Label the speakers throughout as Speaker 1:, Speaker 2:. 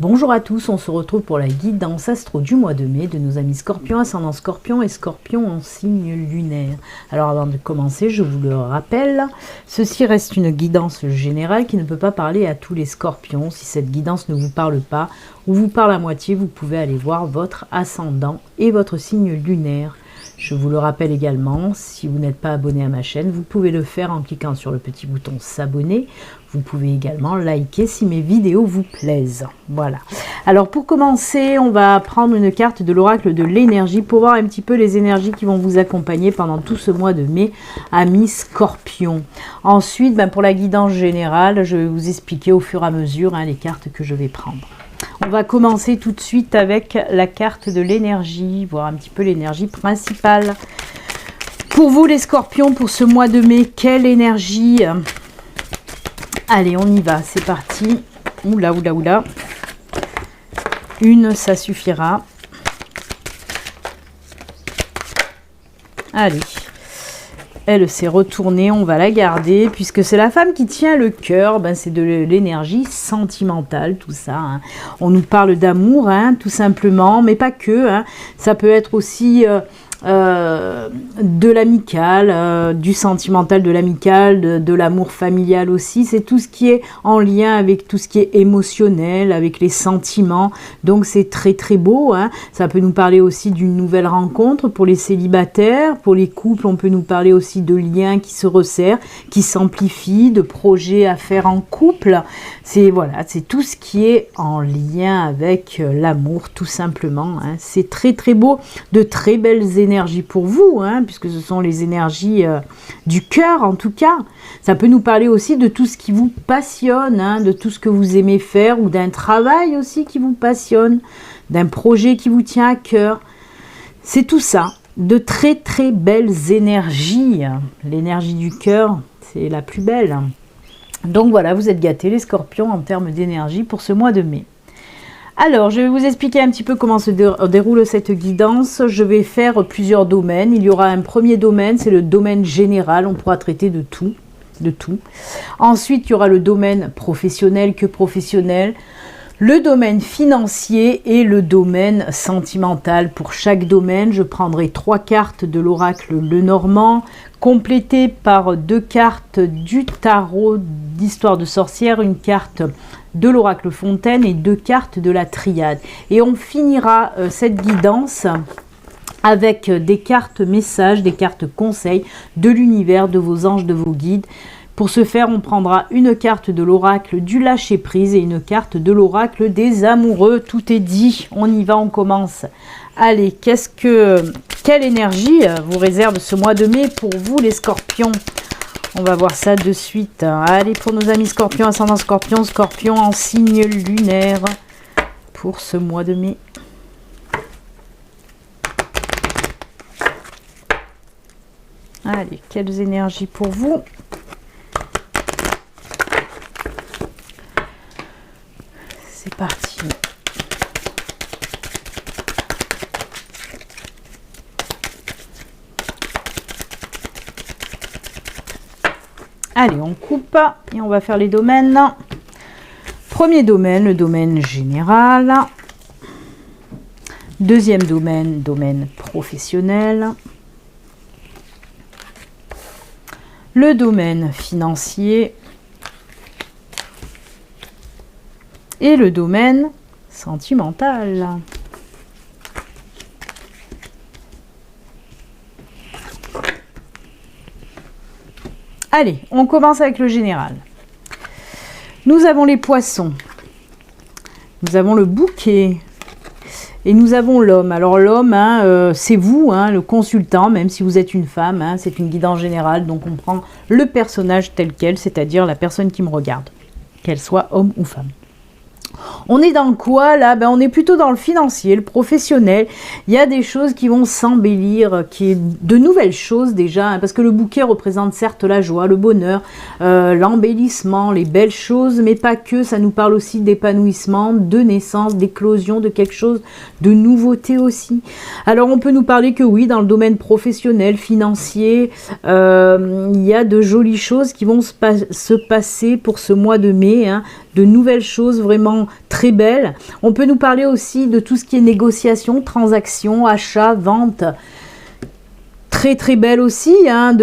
Speaker 1: Bonjour à tous, on se retrouve pour la guidance astro du mois de mai de nos amis Scorpions, ascendant Scorpion et Scorpion en signe lunaire. Alors avant de commencer, je vous le rappelle, ceci reste une guidance générale qui ne peut pas parler à tous les Scorpions. Si cette guidance ne vous parle pas ou vous parle à moitié, vous pouvez aller voir votre ascendant et votre signe lunaire. Je vous le rappelle également, si vous n'êtes pas abonné à ma chaîne, vous pouvez le faire en cliquant sur le petit bouton s'abonner. Vous pouvez également liker si mes vidéos vous plaisent. Voilà. Alors pour commencer, on va prendre une carte de l'oracle de l'énergie pour voir un petit peu les énergies qui vont vous accompagner pendant tout ce mois de mai, amis Scorpions. Ensuite, pour la guidance générale, je vais vous expliquer au fur et à mesure les cartes que je vais prendre. On va commencer tout de suite avec la carte de l'énergie, voir un petit peu l'énergie principale. Pour vous les Scorpions, pour ce mois de mai, quelle énergie? Allez, on y va, c'est parti. Oula, oula, oula. Une, ça suffira. Allez. Elle s'est retournée, on va la garder, puisque c'est la femme qui tient le cœur, c'est de l'énergie sentimentale, tout ça. On nous parle d'amour, tout simplement, mais pas que. Ça peut être aussi de l'amical, du sentimental, de l'amical, de l'amour familial aussi. C'est tout ce qui est en lien avec tout ce qui est émotionnel, avec les sentiments. Donc c'est très très beau. Ça peut nous parler aussi d'une nouvelle rencontre pour les célibataires. Pour les couples, on peut nous parler aussi de liens qui se resserrent, qui s'amplifient, de projets à faire en couple. C'est voilà, c'est tout ce qui est en lien avec l'amour, tout simplement. C'est très très beau, de très belles énergies pour vous, puisque ce sont les énergies du cœur en tout cas. Ça peut nous parler aussi de tout ce qui vous passionne, de tout ce que vous aimez faire, ou d'un travail aussi qui vous passionne, d'un projet qui vous tient à cœur. C'est tout ça, de très très belles énergies. L'énergie du cœur, c'est la plus belle. Donc voilà, vous êtes gâtés les Scorpions en termes d'énergie pour ce mois de mai. Alors, je vais vous expliquer un petit peu comment se déroule cette guidance. Je vais faire plusieurs domaines. Il y aura un premier domaine, c'est le domaine général. On pourra traiter de tout. Ensuite, il y aura le domaine professionnel que professionnel, le domaine financier et le domaine sentimental. Pour chaque domaine, je prendrai 3 cartes de l'oracle Lenormand, complétées par 2 cartes du tarot d'histoire de sorcière, une carte de l'oracle Fontaine et 2 cartes de la triade. Et on finira cette guidance avec des cartes messages, des cartes conseils de l'univers, de vos anges, de vos guides. Pour ce faire, on prendra une carte de l'oracle du lâcher-prise et une carte de l'oracle des amoureux. Tout est dit, on y va, on commence. Allez, quelle énergie vous réserve ce mois de mai pour vous les Scorpions? On va voir ça de suite. Allez, pour nos amis Scorpions, ascendant Scorpion, Scorpion en signe lunaire pour ce mois de mai. Allez, quelles énergies pour vous? C'est parti. Allez, on coupe et on va faire les domaines. Premier domaine, le domaine général. Deuxième domaine, domaine professionnel. Le domaine financier. Et le domaine sentimental. Allez, on commence avec le général. Nous avons les poissons. Nous avons le bouquet. Et nous avons l'homme. Alors l'homme, c'est vous, le consultant, même si vous êtes une femme. C'est une guidance générale, donc on prend le personnage tel quel, c'est-à-dire la personne qui me regarde, qu'elle soit homme ou femme. On est dans quoi là? On est plutôt dans le financier, le professionnel. Il y a des choses qui vont s'embellir, de nouvelles choses déjà, parce que le bouquet représente certes la joie, le bonheur, l'embellissement, les belles choses, mais pas que. Ça nous parle aussi d'épanouissement, de naissance, d'éclosion, de quelque chose de nouveauté aussi. Alors on peut nous parler que oui, dans le domaine professionnel, financier, il y a de jolies choses qui vont se passer pour ce mois de mai, de nouvelles choses vraiment très très belle. On peut nous parler aussi de tout ce qui est négociation, transaction, achat, vente. Très très belle aussi, hein,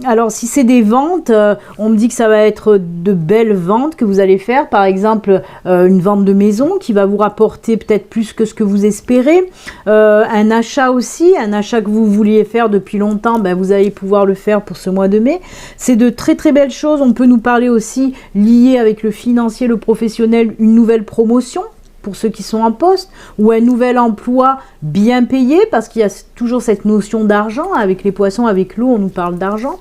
Speaker 1: alors si c'est des ventes, on me dit que ça va être de belles ventes que vous allez faire, par exemple une vente de maison qui va vous rapporter peut-être plus que ce que vous espérez, un achat aussi, un achat que vous vouliez faire depuis longtemps, ben, vous allez pouvoir le faire pour ce mois de mai. C'est de très très belles choses. On peut nous parler aussi lié avec le financier, le professionnel, une nouvelle promotion pour ceux qui sont en poste, ou un nouvel emploi bien payé, parce qu'il y a toujours cette notion d'argent, avec les poissons, avec l'eau, on nous parle d'argent.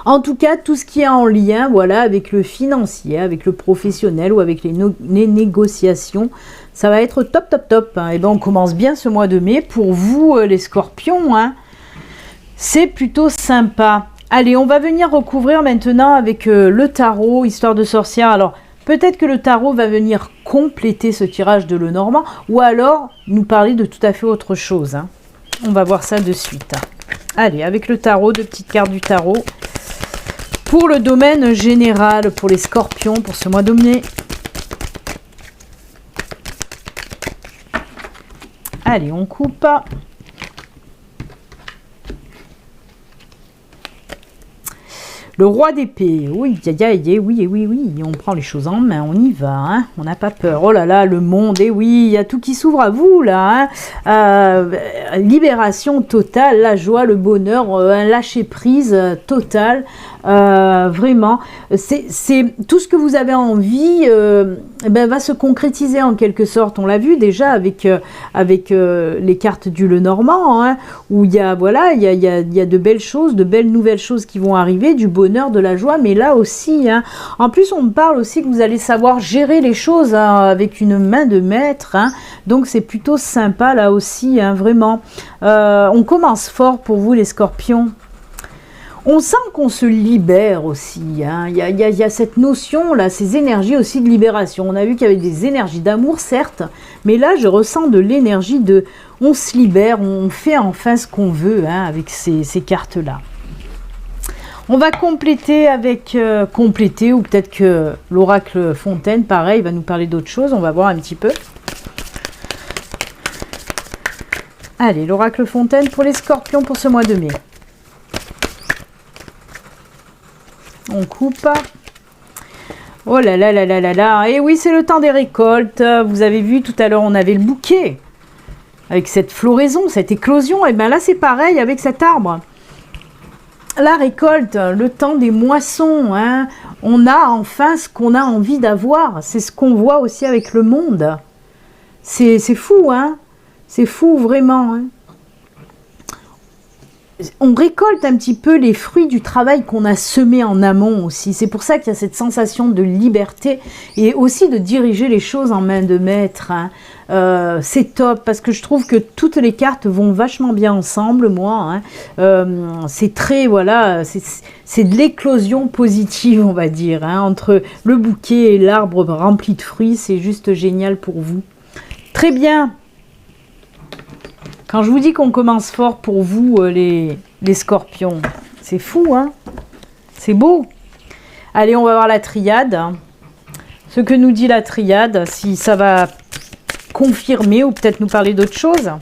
Speaker 1: En tout cas, tout ce qui est en lien, voilà, avec le financier, avec le professionnel, ou avec les négociations, ça va être top, top, top. Hein. Et bien, on commence bien ce mois de mai. Pour vous, les scorpions, hein, c'est plutôt sympa. Allez, on va venir recouvrir maintenant avec le tarot, histoire de sorcière. Alors, peut-être que le tarot va venir compléter ce tirage de Lenormand ou alors nous parler de tout à fait autre chose. Hein. On va voir ça de suite. Allez, avec le tarot, deux petites cartes du tarot. Pour le domaine général, pour les scorpions, pour ce mois de mai. Allez, on coupe. Le roi d'épée, oui, oui, on prend les choses en main, on y va, hein, on n'a pas peur. Oh là là, le monde, et oui, il y a tout qui s'ouvre à vous, là. Hein. Libération totale, la joie, le bonheur, un lâcher-prise total. Vraiment, c'est tout ce que vous avez envie va se concrétiser en quelque sorte. On l'a vu déjà avec les cartes du Lenormand, hein, où il y a de belles choses, de belles nouvelles choses qui vont arriver, du bonheur, de la joie, mais là aussi, hein, en plus on me parle aussi que vous allez savoir gérer les choses, hein, avec une main de maître, hein, donc c'est plutôt sympa là aussi, hein, vraiment. On commence fort pour vous les scorpions. On sent qu'on se libère aussi, hein. Il y a cette notion là, ces énergies aussi de libération. On a vu qu'il y avait des énergies d'amour certes, mais là je ressens de l'énergie de on se libère, on fait enfin ce qu'on veut, hein, avec ces cartes là. On va compléter avec ou peut-être que l'oracle Fontaine, pareil, va nous parler d'autre chose. On va voir un petit peu. Allez, l'oracle Fontaine pour les scorpions pour ce mois de mai. On coupe. Oh là là là là là là. Et oui, c'est le temps des récoltes. Vous avez vu tout à l'heure, on avait le bouquet. Avec cette floraison, cette éclosion. Et bien là, c'est pareil avec cet arbre. La récolte, le temps des moissons. Hein. On a enfin ce qu'on a envie d'avoir. C'est ce qu'on voit aussi avec le monde. C'est fou, hein. C'est fou, vraiment, hein. On récolte un petit peu les fruits du travail qu'on a semé en amont aussi. C'est pour ça qu'il y a cette sensation de liberté et aussi de diriger les choses en main de maître. Hein. C'est top parce que je trouve que toutes les cartes vont vachement bien ensemble, moi. Hein. C'est très, voilà, c'est de l'éclosion positive, on va dire. Hein, entre le bouquet et l'arbre rempli de fruits, c'est juste génial pour vous. Très bien. Quand je vous dis qu'on commence fort pour vous, les scorpions, c'est fou, hein? C'est beau. Allez, on va voir la triade. Ce que nous dit la triade, si ça va confirmer ou peut-être nous parler d'autre chose.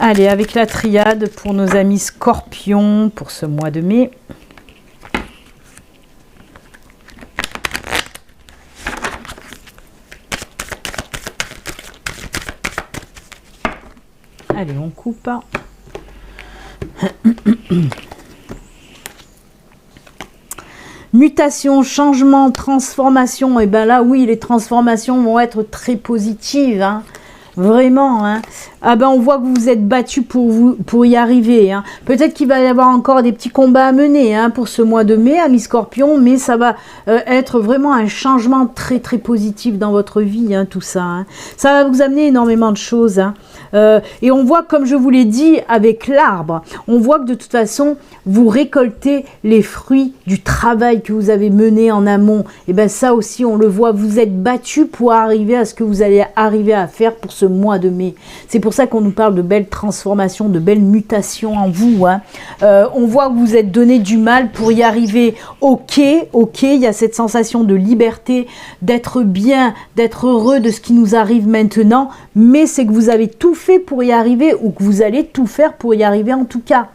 Speaker 1: Allez, avec la triade pour nos amis scorpions pour ce mois de mai. Allez, on coupe. Mutation, changement, transformation. Et bien là, oui, les transformations vont être très positives. Hein. Vraiment. Hein. Ah ben, on voit que vous vous êtes battu pour y arriver. Hein. Peut-être qu'il va y avoir encore des petits combats à mener, hein, pour ce mois de mai, amis scorpions. Mais ça va être vraiment un changement très, très positif dans votre vie, hein, tout ça. Hein. Ça va vous amener énormément de choses. Hein. Et on voit, comme je vous l'ai dit, avec l'arbre, on voit que de toute façon, vous récoltez les fruits du travail que vous avez mené en amont. Et bien ça aussi, on le voit, vous êtes battu pour arriver à ce que vous allez arriver à faire pour ce ce mois de mai. C'est pour ça qu'on nous parle de belles transformations, de belles mutations en vous. Hein. On voit que vous êtes donné du mal pour y arriver. Ok, il y a cette sensation de liberté, d'être bien, d'être heureux de ce qui nous arrive maintenant, mais c'est que vous avez tout fait pour y arriver, ou que vous allez tout faire pour y arriver en tout cas.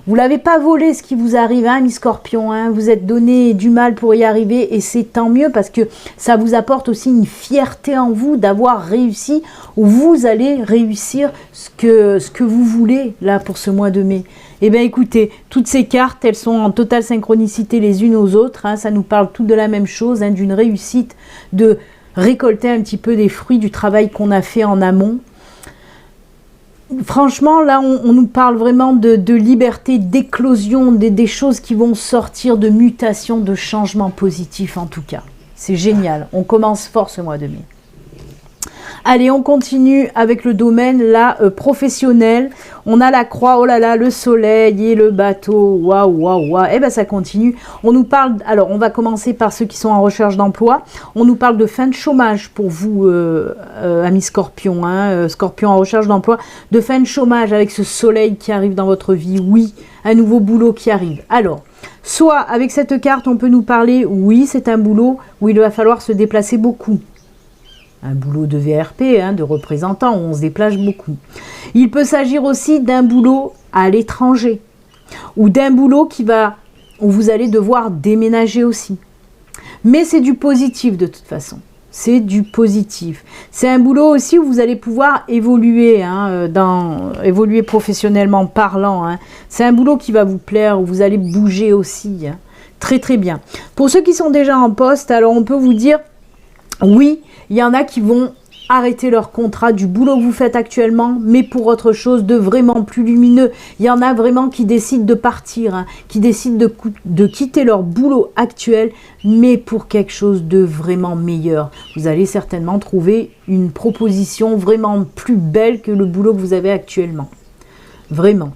Speaker 1: Vous l'avez pas volé ce qui vous arrive, hein, mi-scorpion, hein, vous êtes donné du mal pour y arriver et c'est tant mieux parce que ça vous apporte aussi une fierté en vous d'avoir réussi ou vous allez réussir ce que vous voulez là pour ce mois de mai. Eh bien écoutez, toutes ces cartes, elles sont en totale synchronicité les unes aux autres, hein, ça nous parle toutes de la même chose, hein, d'une réussite, de récolter un petit peu des fruits du travail qu'on a fait en amont. Franchement, là, on nous parle vraiment de liberté, d'éclosion, des choses qui vont sortir, de mutations, de changements positifs en tout cas. C'est génial. On commence fort ce mois de mai. Allez, on continue avec le domaine là professionnel. On a la croix, oh là là, le soleil et le bateau. Waouh, waouh, waouh. Eh bien, ça continue. On nous parle, alors on va commencer par ceux qui sont en recherche d'emploi. On nous parle de fin de chômage pour vous, amis scorpions, hein, scorpions en recherche d'emploi. De fin de chômage avec ce soleil qui arrive dans votre vie. Oui, un nouveau boulot qui arrive. Alors, soit avec cette carte, on peut nous parler, oui, c'est un boulot où il va falloir se déplacer beaucoup. Un boulot de VRP, hein, de représentant, où on se déplace beaucoup. Il peut s'agir aussi d'un boulot à l'étranger, ou d'un boulot où vous allez devoir déménager aussi. Mais c'est du positif de toute façon. C'est du positif. C'est un boulot aussi où vous allez pouvoir évoluer, hein, évoluer professionnellement parlant. Hein. C'est un boulot qui va vous plaire, où vous allez bouger aussi. Hein. Très très bien. Pour ceux qui sont déjà en poste, alors on peut vous dire, oui, il y en a qui vont arrêter leur contrat du boulot que vous faites actuellement, mais pour autre chose de vraiment plus lumineux. Il y en a vraiment qui décident de partir, hein, qui décident de quitter leur boulot actuel, mais pour quelque chose de vraiment meilleur. Vous allez certainement trouver une proposition vraiment plus belle que le boulot que vous avez actuellement. Vraiment.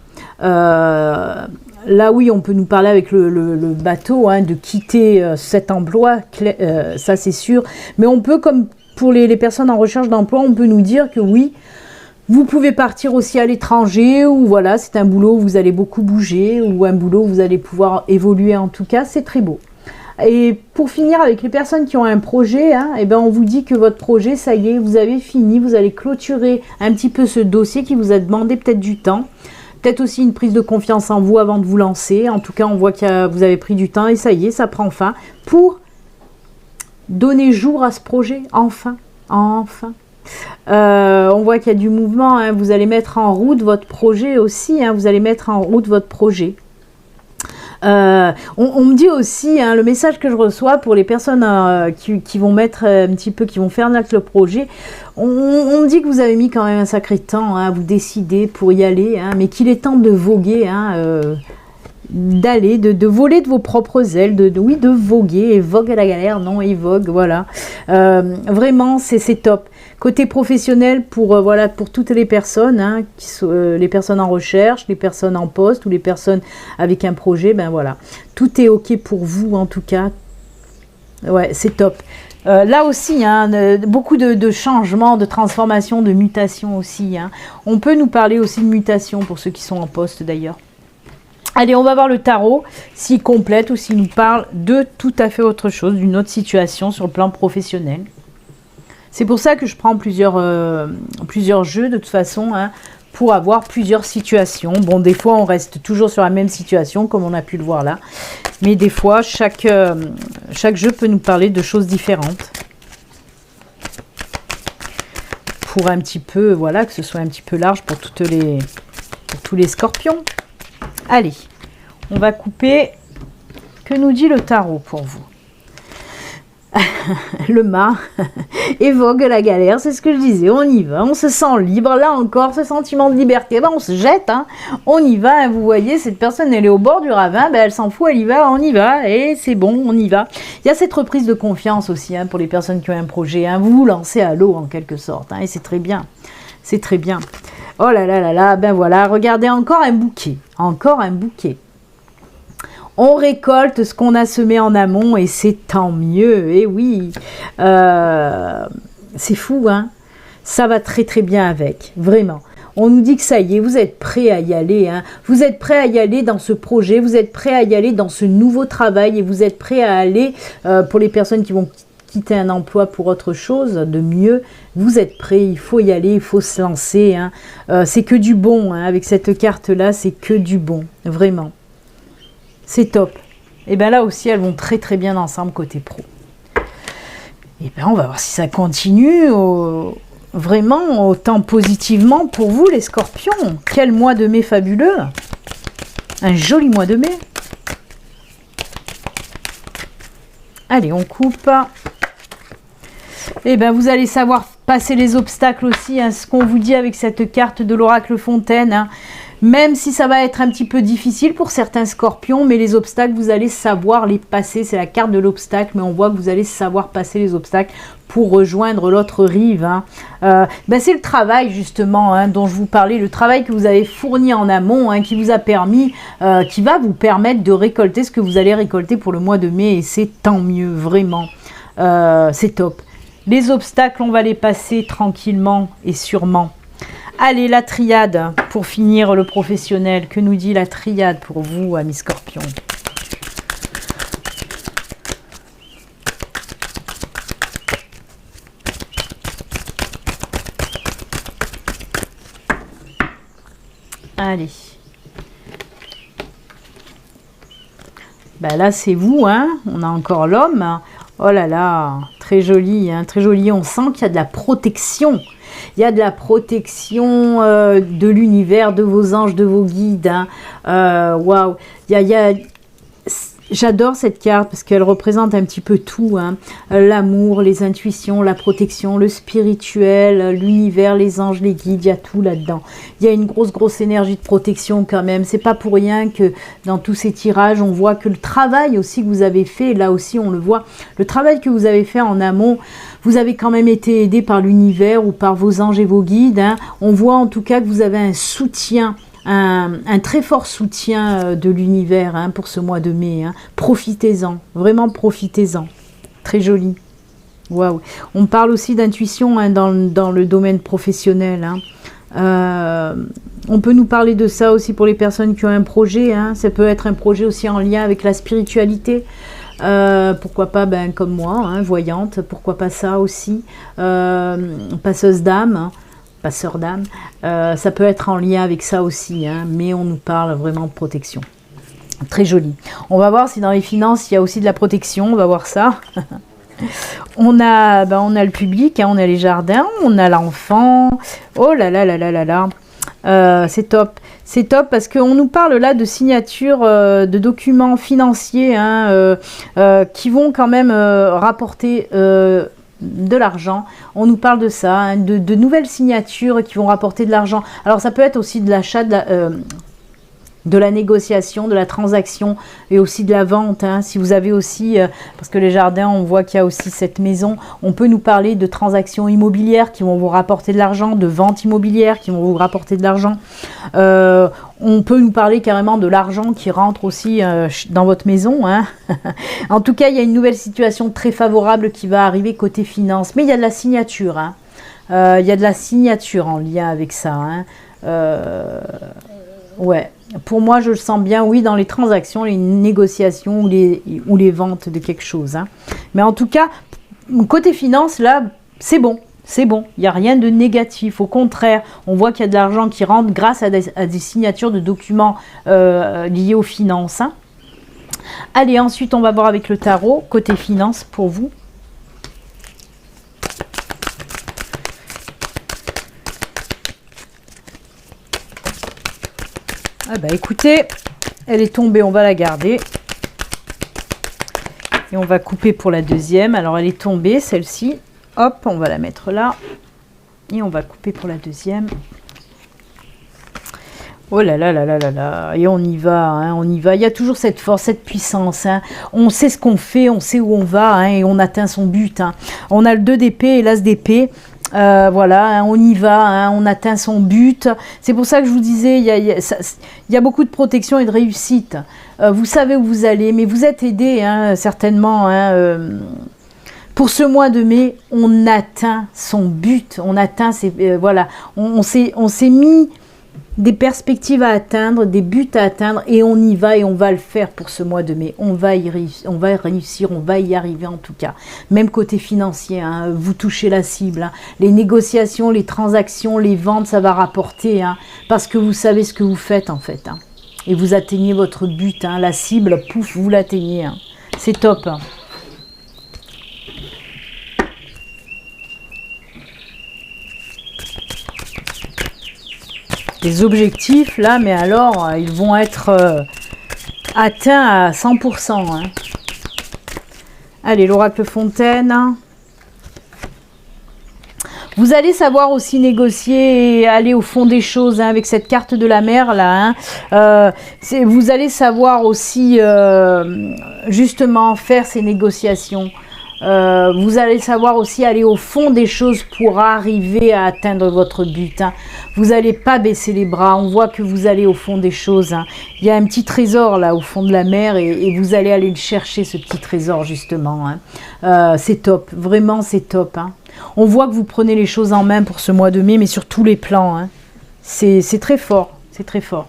Speaker 1: Là, oui, on peut nous parler avec le bateau, hein, de quitter cet emploi, ça c'est sûr. Mais on peut, comme pour les personnes en recherche d'emploi, on peut nous dire que oui, vous pouvez partir aussi à l'étranger, ou voilà, c'est un boulot où vous allez beaucoup bouger, ou un boulot où vous allez pouvoir évoluer en tout cas, c'est très beau. Et pour finir, avec les personnes qui ont un projet, hein, eh ben on vous dit que votre projet, ça y est, vous avez fini, vous allez clôturer un petit peu ce dossier qui vous a demandé peut-être du temps. Peut-être aussi une prise de confiance en vous avant de vous lancer. En tout cas, on voit que vous avez pris du temps et ça y est, ça prend fin pour donner jour à ce projet. Enfin. On voit qu'il y a du mouvement. Hein. Vous allez mettre en route votre projet aussi. Hein. Vous allez mettre en route votre projet. On me dit aussi, hein, le message que je reçois pour les personnes qui vont mettre un petit peu, qui vont faire naître le projet, on me dit que vous avez mis quand même un sacré temps hein, à vous décider pour y aller, hein, mais qu'il est temps de voguer, hein, d'aller, de voler de vos propres ailes, de voguer, et vogue à la galère, non, et vogue, voilà. Vraiment, c'est top. Côté professionnel, voilà, pour toutes les personnes, hein, les personnes en recherche, les personnes en poste ou les personnes avec un projet, ben voilà. Tout est OK pour vous, en tout cas. Ouais, c'est top. Là aussi, hein, beaucoup de changements, de transformations, de mutations aussi. Hein. On peut nous parler aussi de mutations pour ceux qui sont en poste d'ailleurs. Allez, on va voir le tarot, s'il complète ou s'il nous parle de tout à fait autre chose, d'une autre situation sur le plan professionnel. C'est pour ça que je prends plusieurs jeux de toute façon, hein, pour avoir plusieurs situations. Bon, des fois, on reste toujours sur la même situation, comme on a pu le voir là. Mais des fois, chaque jeu peut nous parler de choses différentes. Pour un petit peu, voilà, que ce soit un petit peu large pour tous les scorpions. Allez, on va couper. Que nous dit le tarot pour vous? Le mât évoque la galère, c'est ce que je disais, on y va, on se sent libre, là encore, ce sentiment de liberté, ben on se jette, hein, on y va, hein, vous voyez, cette personne, elle est au bord du ravin, ben elle s'en fout, elle y va, on y va, et c'est bon, on y va. Il y a cette reprise de confiance aussi, hein, pour les personnes qui ont un projet, hein, vous vous lancez à l'eau en quelque sorte, hein, et c'est très bien, c'est très bien. Oh là là là là, ben voilà, regardez, encore un bouquet. On récolte ce qu'on a semé en amont et c'est tant mieux, et oui. C'est fou, hein. ça va très très bien avec, vraiment. On nous dit que ça y est, vous êtes prêts à y aller, hein. Vous êtes prêts à y aller dans ce projet, vous êtes prêts à y aller dans ce nouveau travail et vous êtes prêts à aller, pour les personnes qui vont quitter un emploi pour autre chose, de mieux, vous êtes prêts, il faut y aller, il faut se lancer, hein. C'est que du bon, hein. Avec cette carte-là, c'est que du bon, vraiment. C'est top. Et bien là aussi, elles vont très très bien ensemble côté pro. Et bien on va voir si ça continue vraiment autant positivement pour vous les scorpions. Quel mois de mai fabuleux. Un joli mois de mai. Allez, on coupe. Et bien vous allez savoir passer les obstacles aussi, hein, ce qu'on vous dit avec cette carte de l'oracle Fontaine, hein. Même si ça va être un petit peu difficile pour certains scorpions, mais les obstacles, vous allez savoir les passer. C'est la carte de l'obstacle, mais on voit que vous allez savoir passer les obstacles pour rejoindre l'autre rive, hein. Ben c'est le travail justement, hein, dont je vous parlais, le travail que vous avez fourni en amont, hein, qui vous a permis, qui va vous permettre de récolter ce que vous allez récolter pour le mois de mai, et c'est tant mieux, vraiment. C'est top. Les obstacles, on va les passer tranquillement et sûrement. Allez, la triade, pour finir le professionnel. Que nous dit la triade pour vous, amis scorpions? Allez. Ben là, c'est vous, hein. On a encore l'homme. Oh là là, très joli, hein, très joli. On sent qu'il y a de la protection. Il y a de la protection de l'univers, de vos anges, de vos guides, hein. Waouh, j'adore cette carte parce qu'elle représente un petit peu tout, hein. L'amour, les intuitions, la protection, le spirituel, l'univers, les anges, les guides, il y a tout là-dedans. Il y a une grosse énergie de protection quand même. C'est pas pour rien que dans tous ces tirages, on voit que le travail aussi que vous avez fait, là aussi on le voit, le travail que vous avez fait en amont, vous avez quand même été aidé par l'univers ou par vos anges et vos guides, hein. On voit en tout cas que vous avez un soutien, un très fort soutien de l'univers, hein, pour ce mois de mai, hein. Profitez-en, vraiment profitez-en. Très joli. Waouh. On parle aussi d'intuition, hein, dans le domaine professionnel, hein. On peut nous parler de ça aussi pour les personnes qui ont un projet, hein. Ça peut être un projet aussi en lien avec la spiritualité. Pourquoi pas, ben, comme moi, hein, voyante, pourquoi pas ça aussi, passeuse d'âme, hein, passeur d'âme, ça peut être en lien avec ça aussi, hein, mais on nous parle vraiment de protection. Très joli. On va voir si dans les finances il y a aussi de la protection, on va voir ça. On a le public, hein, on a les jardins, on a l'enfant. Oh là là là là là là, c'est top. C'est top parce qu'on nous parle là de signatures de documents financiers, hein, qui vont quand même rapporter de l'argent. On nous parle de ça, hein, de nouvelles signatures qui vont rapporter de l'argent. Alors ça peut être aussi de l'achat, de la négociation, de la transaction et aussi de la vente, hein. Si vous avez aussi, parce que les jardins, on voit qu'il y a aussi cette maison, on peut nous parler de transactions immobilières qui vont vous rapporter de l'argent, de ventes immobilières qui vont vous rapporter de l'argent. On peut nous parler carrément de l'argent qui rentre aussi dans votre maison, hein. En tout cas, il y a une nouvelle situation très favorable qui va arriver côté finance, mais il y a de la signature, hein. Il y a de la signature en lien avec ça, hein. Ouais. Pour moi, je le sens bien, oui, dans les transactions, les négociations ou les ventes de quelque chose, hein. Mais en tout cas, côté finance, là, c'est bon. C'est bon, il n'y a rien de négatif. Au contraire, on voit qu'il y a de l'argent qui rentre grâce à des signatures de documents liés aux finances, hein. Allez, ensuite, on va voir avec le tarot, côté finance pour vous. Ah bah écoutez, elle est tombée, on va la garder. Et on va couper pour la deuxième. Alors elle est tombée, celle-ci. Hop, on va la mettre là. Et on va couper pour la deuxième. Oh là là là là là là. Et on y va, hein, on y va. Il y a toujours cette force, cette puissance, hein. On sait ce qu'on fait, on sait où on va, hein, et on atteint son but, hein. On a le 2 d'épée et l'as d'épée. Voilà, hein, on y va, hein, on atteint son but. C'est pour ça que je vous disais, il y a beaucoup de protection et de réussite. Vous savez où vous allez, mais vous êtes aidé, hein, certainement, hein, Pour ce mois de mai, on atteint son but, on atteint voilà, on s'est mis des perspectives à atteindre, des buts à atteindre, et on y va et on va le faire pour ce mois de mai. On va réussir, on va y arriver en tout cas. Même côté financier, hein, vous touchez la cible. Hein. Les négociations, les transactions, les ventes, ça va rapporter, hein, parce que vous savez ce que vous faites en fait. Hein. Et vous atteignez votre but, hein, la cible, pouf, vous l'atteignez. Hein. C'est top. Hein. Les objectifs, là, mais alors, ils vont être atteints à 100%. Hein. Allez, l'oracle Fontaine. Vous allez savoir aussi négocier et aller au fond des choses, hein, avec cette carte de la mer, là. Hein. Vous allez savoir aussi, justement, faire ces négociations. Vous allez savoir aussi aller au fond des choses pour arriver à atteindre votre but. Hein. Vous n'allez pas baisser les bras, on voit que vous allez au fond des choses. Hein. Il y a un petit trésor là au fond de la mer et vous allez aller le chercher, ce petit trésor justement. Hein. C'est top, vraiment c'est top. Hein. On voit que vous prenez les choses en main pour ce mois de mai, mais sur tous les plans. Hein. C'est très fort, c'est très fort.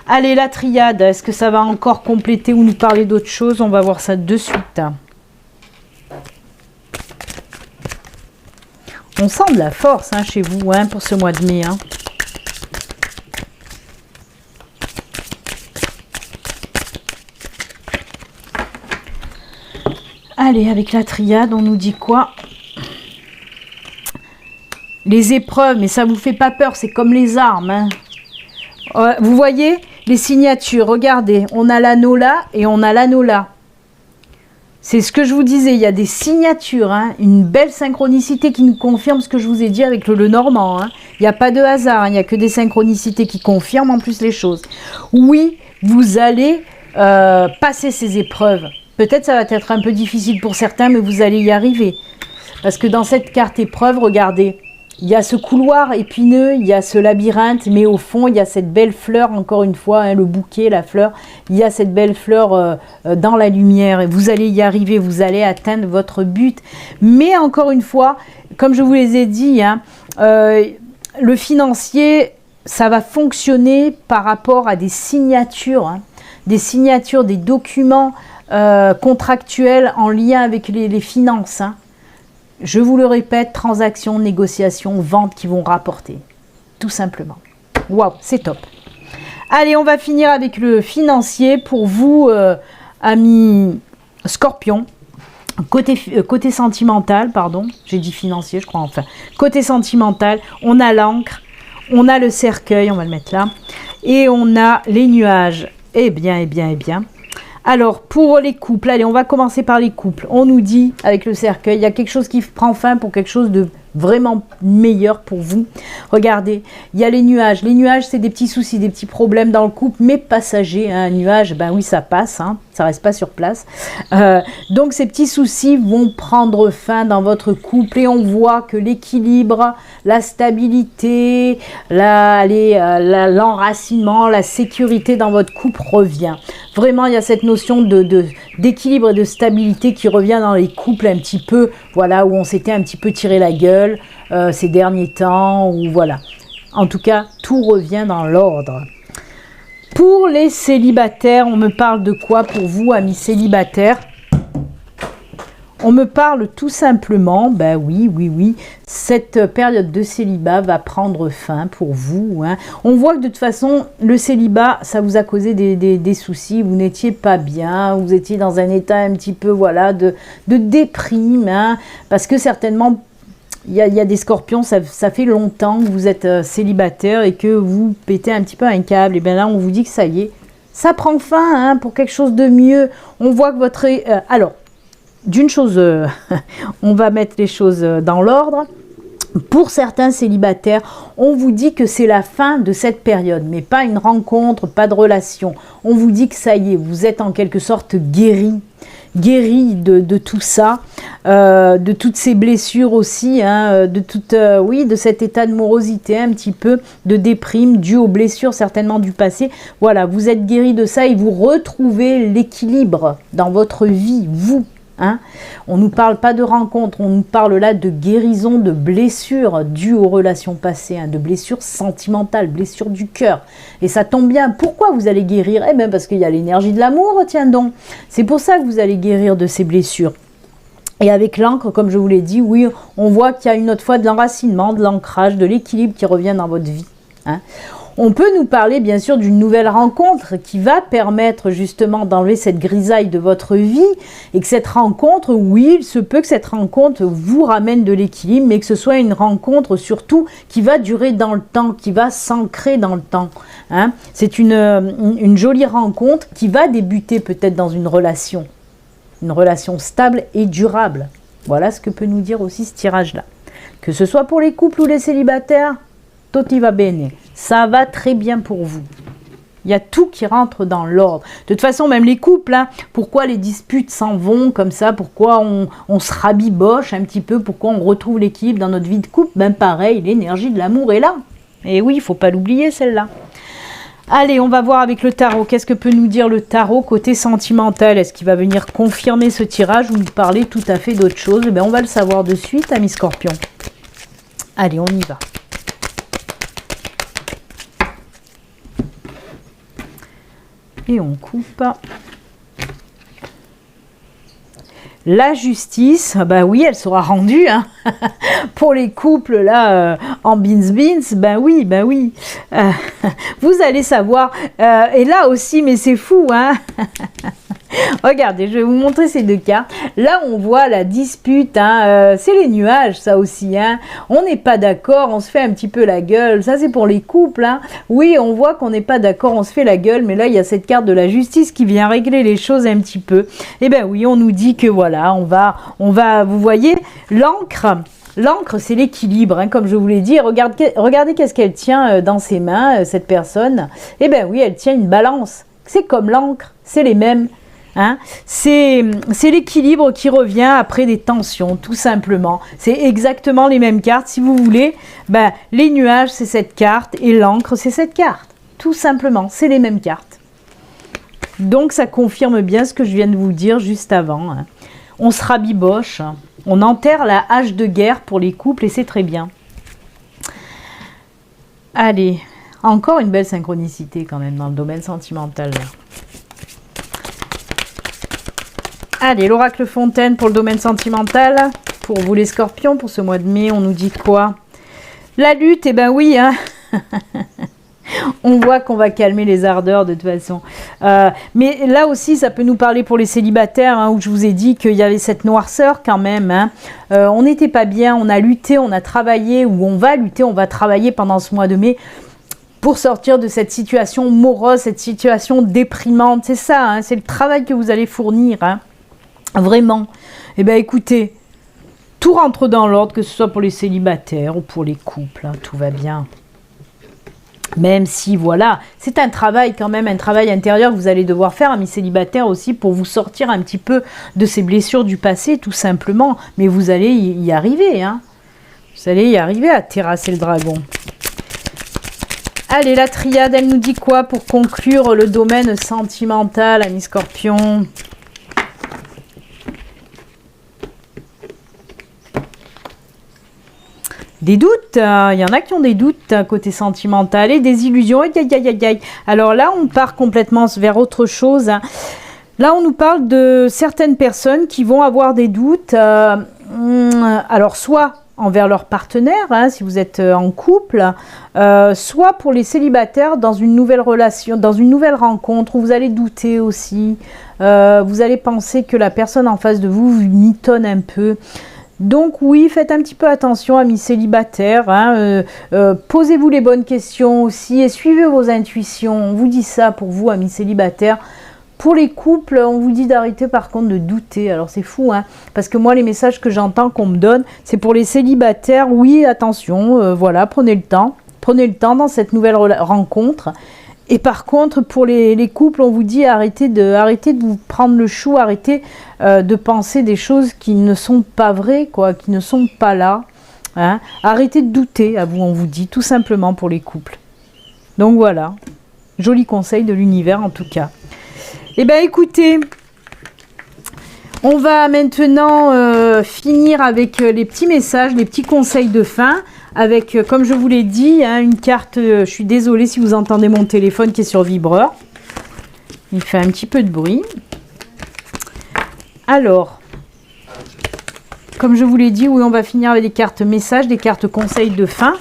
Speaker 1: Allez, la triade, est-ce que ça va encore compléter ou nous parler d'autre chose? On va voir ça de suite. On sent de la force, hein, chez vous, hein, pour ce mois de mai. Hein. Allez, avec la triade, on nous dit quoi? Les épreuves, mais ça vous fait pas peur, c'est comme les armes. Hein. Vous voyez, les signatures, regardez, on a l'anneau là et on a l'anneau là. C'est ce que je vous disais, il y a des signatures, hein, une belle synchronicité qui nous confirme ce que je vous ai dit avec le Normand. Hein. Il n'y a pas de hasard, hein, il n'y a que des synchronicités qui confirment en plus les choses. Oui, vous allez passer ces épreuves. Peut-être ça va être un peu difficile pour certains, mais vous allez y arriver. Parce que dans cette carte épreuve, regardez, il y a ce couloir épineux, il y a ce labyrinthe, mais au fond, il y a cette belle fleur, encore une fois, hein, le bouquet, la fleur, il y a cette belle fleur dans la lumière, et vous allez y arriver, vous allez atteindre votre but. Mais encore une fois, comme je vous les ai dit, hein, le financier, ça va fonctionner par rapport à des signatures, hein, des documents contractuels en lien avec les finances, hein. Je vous le répète, transactions, négociations, ventes qui vont rapporter. Tout simplement. Waouh, c'est top. Allez, on va finir avec le financier pour vous, amis Scorpion. Côté sentimental, pardon, j'ai dit financier, je crois, enfin. Côté sentimental, on a l'encre, on a le cercueil, on va le mettre là, et on a les nuages. Eh bien, eh bien, eh bien. Alors, pour les couples, allez, on va commencer par les couples. On nous dit, avec le cercueil, il y a quelque chose qui prend fin pour quelque chose de vraiment meilleur pour vous. Regardez, il y a les nuages. Les nuages, c'est des petits soucis, des petits problèmes dans le couple, mais passagers. Hein. Un nuage, ben oui, ça passe, hein, ça reste pas sur place. Donc, ces petits soucis vont prendre fin dans votre couple et on voit que l'équilibre, la stabilité, l'enracinement, la sécurité dans votre couple revient. Vraiment, il y a cette notion d'équilibre et de stabilité qui revient dans les couples un petit peu, voilà, où on s'était un petit peu tiré la gueule ces derniers temps, ou voilà. En tout cas, tout revient dans l'ordre. Pour les célibataires, on me parle de quoi pour vous, amis célibataires? On me parle tout simplement, ben oui, cette période de célibat va prendre fin pour vous. Hein. On voit que de toute façon, le célibat, ça vous a causé des soucis, vous n'étiez pas bien, vous étiez dans un état un petit peu, voilà, de déprime, hein, parce que certainement, il y a des scorpions, ça fait longtemps que vous êtes célibataire et que vous pétez un petit peu un câble, et bien là, on vous dit que ça y est, ça prend fin, hein, pour quelque chose de mieux. On voit que votre... alors, d'une chose, on va mettre les choses dans l'ordre. Pour certains célibataires, on vous dit que c'est la fin de cette période, mais pas une rencontre, pas de relation. On vous dit que ça y est, vous êtes en quelque sorte guéri de tout ça, de toutes ces blessures aussi, hein, de cet état de morosité un petit peu, de déprime, dû aux blessures certainement du passé. Voilà, vous êtes guéri de ça et vous retrouvez l'équilibre dans votre vie, vous. Hein, on ne nous parle pas de rencontre, on nous parle là de guérison, de blessures dues aux relations passées, hein, de blessures sentimentales, blessures du cœur. Et ça tombe bien, pourquoi vous allez guérir? Eh bien parce qu'il y a l'énergie de l'amour, tiens donc. C'est pour ça que vous allez guérir de ces blessures. Et avec l'encre, comme je vous l'ai dit, oui, on voit qu'il y a une autre fois de l'enracinement, de l'ancrage, de l'équilibre qui revient dans votre vie. Hein. On peut nous parler bien sûr d'une nouvelle rencontre qui va permettre justement d'enlever cette grisaille de votre vie et que cette rencontre, oui, il se peut que cette rencontre vous ramène de l'équilibre, mais que ce soit une rencontre surtout qui va durer dans le temps, qui va s'ancrer dans le temps. Hein. C'est une jolie rencontre qui va débuter peut-être dans une relation stable et durable. Voilà ce que peut nous dire aussi ce tirage-là. Que ce soit pour les couples ou les célibataires, tutti va bene. Ça va très bien pour vous. Il y a tout qui rentre dans l'ordre. De toute façon, même les couples, hein, pourquoi les disputes s'en vont comme ça? Pourquoi on se rabiboche un petit peu? Pourquoi on retrouve l'équilibre dans notre vie de couple? Ben pareil, l'énergie de l'amour est là. Et oui, il ne faut pas l'oublier celle-là. Allez, on va voir avec le tarot. Qu'est-ce que peut nous dire le tarot côté sentimental? Est-ce qu'il va venir confirmer ce tirage ou nous parler tout à fait d'autre chose? Ben, on va le savoir de suite, amis Scorpion. Allez, on y va. Et on coupe. La justice, bah oui, elle sera rendue. Hein. Pour les couples là en beans, ben oui. Vous allez savoir. Et là aussi, mais c'est fou, hein. Regardez, je vais vous montrer ces deux cartes. Là, on voit la dispute. Hein, c'est les nuages, ça aussi. Hein. On n'est pas d'accord, on se fait un petit peu la gueule. Ça, c'est pour les couples. Hein. Oui, on voit qu'on n'est pas d'accord, on se fait la gueule. Mais là, il y a cette carte de la justice qui vient régler les choses un petit peu. Eh bien oui, on nous dit que voilà, on va, vous voyez, l'encre. L'encre, c'est l'équilibre, hein, comme je vous l'ai dit. Regardez qu'est-ce qu'elle tient dans ses mains, cette personne. Eh bien oui, elle tient une balance. C'est comme l'encre, c'est les mêmes. Hein, c'est l'équilibre qui revient après des tensions, tout simplement. C'est exactement les mêmes cartes. Si vous voulez, ben, les nuages, c'est cette carte et l'encre, c'est cette carte. Tout simplement, c'est les mêmes cartes. Donc, ça confirme bien ce que je viens de vous dire juste avant. Hein. On se rabiboche, hein. On enterre la hache de guerre pour les couples et c'est très bien. Allez, encore une belle synchronicité quand même dans le domaine sentimental. Là. Allez, l'oracle Fontaine pour le domaine sentimental. Pour vous les scorpions, pour ce mois de mai, on nous dit quoi? La lutte, eh ben oui, hein. On voit qu'on va calmer les ardeurs de toute façon. Mais là aussi, ça peut nous parler pour les célibataires, hein, où je vous ai dit qu'il y avait cette noirceur quand même. Hein. On n'était pas bien, on a lutté, on a travaillé, ou on va lutter, on va travailler pendant ce mois de mai pour sortir de cette situation morose, cette situation déprimante. C'est ça, hein, c'est le travail que vous allez fournir. Hein. Vraiment. Eh bien, écoutez, tout rentre dans l'ordre, que ce soit pour les célibataires ou pour les couples. Hein, tout va bien. Même si, voilà, c'est un travail quand même, un travail intérieur que vous allez devoir faire, amis célibataires aussi, pour vous sortir un petit peu de ces blessures du passé, tout simplement. Mais vous allez y arriver, hein. Vous allez y arriver à terrasser le dragon. Allez, la triade, elle nous dit quoi pour conclure le domaine sentimental, amis Scorpion? Des doutes, il y en a qui ont des doutes côté sentimental et des illusions. Alors là, on part complètement vers autre chose. Là, on nous parle de certaines personnes qui vont avoir des doutes. Alors, soit envers leur partenaire, hein, si vous êtes en couple, soit pour les célibataires dans une nouvelle relation, dans une nouvelle rencontre où vous allez douter aussi. Vous allez penser que la personne en face de vous mitonne un peu. Donc oui, faites un petit peu attention, amis célibataires, hein, posez-vous les bonnes questions aussi et suivez vos intuitions. On vous dit ça pour vous, amis célibataires. Pour les couples, on vous dit d'arrêter par contre de douter. Alors c'est fou, hein, parce que moi les messages que j'entends qu'on me donne, c'est pour les célibataires. Oui, attention, voilà, prenez le temps dans cette nouvelle rencontre. Et par contre, pour les couples, on vous dit arrêtez de vous prendre le chou, arrêtez de penser des choses qui ne sont pas vraies, quoi, qui ne sont pas là. Hein. Arrêtez de douter, à vous, on vous dit, tout simplement pour les couples. Donc voilà, joli conseil de l'univers en tout cas. Eh bien écoutez, On va maintenant finir avec les petits messages, les petits conseils de fin. Avec, comme je vous l'ai dit, hein, une carte, je suis désolée si vous entendez mon téléphone qui est sur vibreur. Il fait un petit peu de bruit. Alors, comme je vous l'ai dit, oui, on va finir avec des cartes messages, des cartes conseils de fin,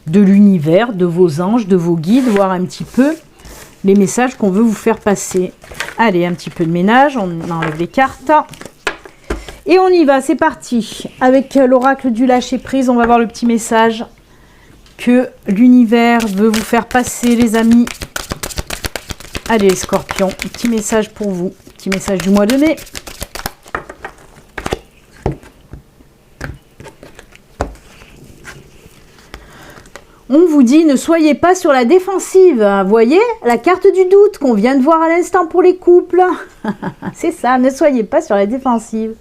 Speaker 1: de l'univers, de vos anges, de vos guides, voir un petit peu les messages qu'on veut vous faire passer. Allez, un petit peu de ménage, on enlève les cartes. Et on y va, c'est parti. Avec l'oracle du lâcher prise, on va voir le petit message que l'univers veut vous faire passer, les amis. Allez, les scorpions, petit message pour vous. Petit message du mois de mai. On vous dit, ne soyez pas sur la défensive. Vous voyez, la carte du doute qu'on vient de voir à l'instant pour les couples. C'est ça, ne soyez pas sur la défensive.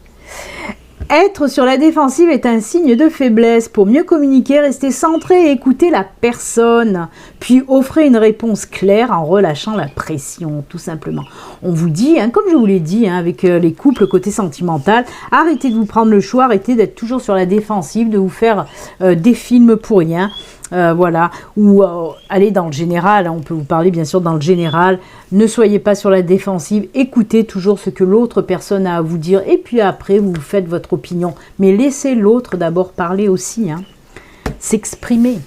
Speaker 1: Être sur la défensive est un signe de faiblesse. Pour mieux communiquer, restez centré et écoutez la personne. Puis offrez une réponse claire en relâchant la pression, tout simplement. On vous dit, hein, comme je vous l'ai dit, hein, avec les couples côté sentimental, arrêtez de vous prendre le choix, arrêtez d'être toujours sur la défensive, de vous faire des films pour rien. Voilà, ou allez dans le général, hein, on peut vous parler bien sûr dans le général, ne soyez pas sur la défensive, écoutez toujours ce que l'autre personne a à vous dire, et puis après vous faites votre opinion, mais laissez l'autre d'abord parler aussi, hein, s'exprimer.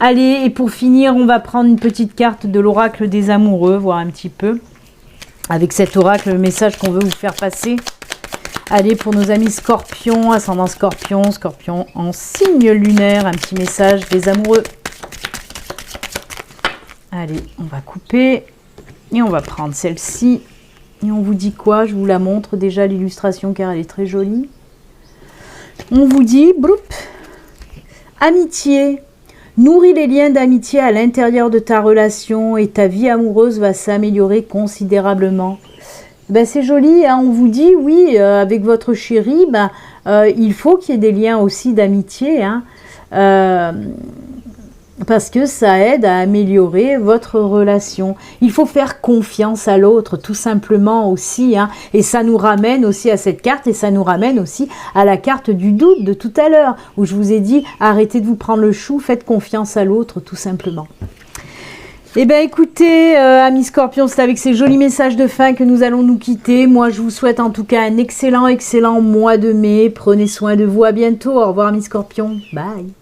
Speaker 1: Allez, et pour finir, on va prendre une petite carte de l'oracle des amoureux, voir un petit peu, avec cet oracle, le message qu'on veut vous faire passer. Allez, pour nos amis scorpions, ascendant scorpion, scorpion en signe lunaire, un petit message des amoureux. Allez, on va couper et on va prendre celle-ci. Et on vous dit quoi? Je vous la montre déjà l'illustration car elle est très jolie. On vous dit, broup, amitié. Nourris les liens d'amitié à l'intérieur de ta relation et ta vie amoureuse va s'améliorer considérablement. Ben, c'est joli, hein, on vous dit, oui, avec votre chéri, ben, il faut qu'il y ait des liens aussi d'amitié, hein, parce que ça aide à améliorer votre relation. Il faut faire confiance à l'autre, tout simplement aussi, hein, et ça nous ramène aussi à cette carte, et ça nous ramène aussi à la carte du doute de tout à l'heure, où je vous ai dit, arrêtez de vous prendre le chou, faites confiance à l'autre, tout simplement. Eh bien écoutez, amis scorpions, c'est avec ces jolis messages de fin que nous allons nous quitter. Moi, je vous souhaite en tout cas un excellent mois de mai. Prenez soin de vous, à bientôt. Au revoir, amis scorpions. Bye.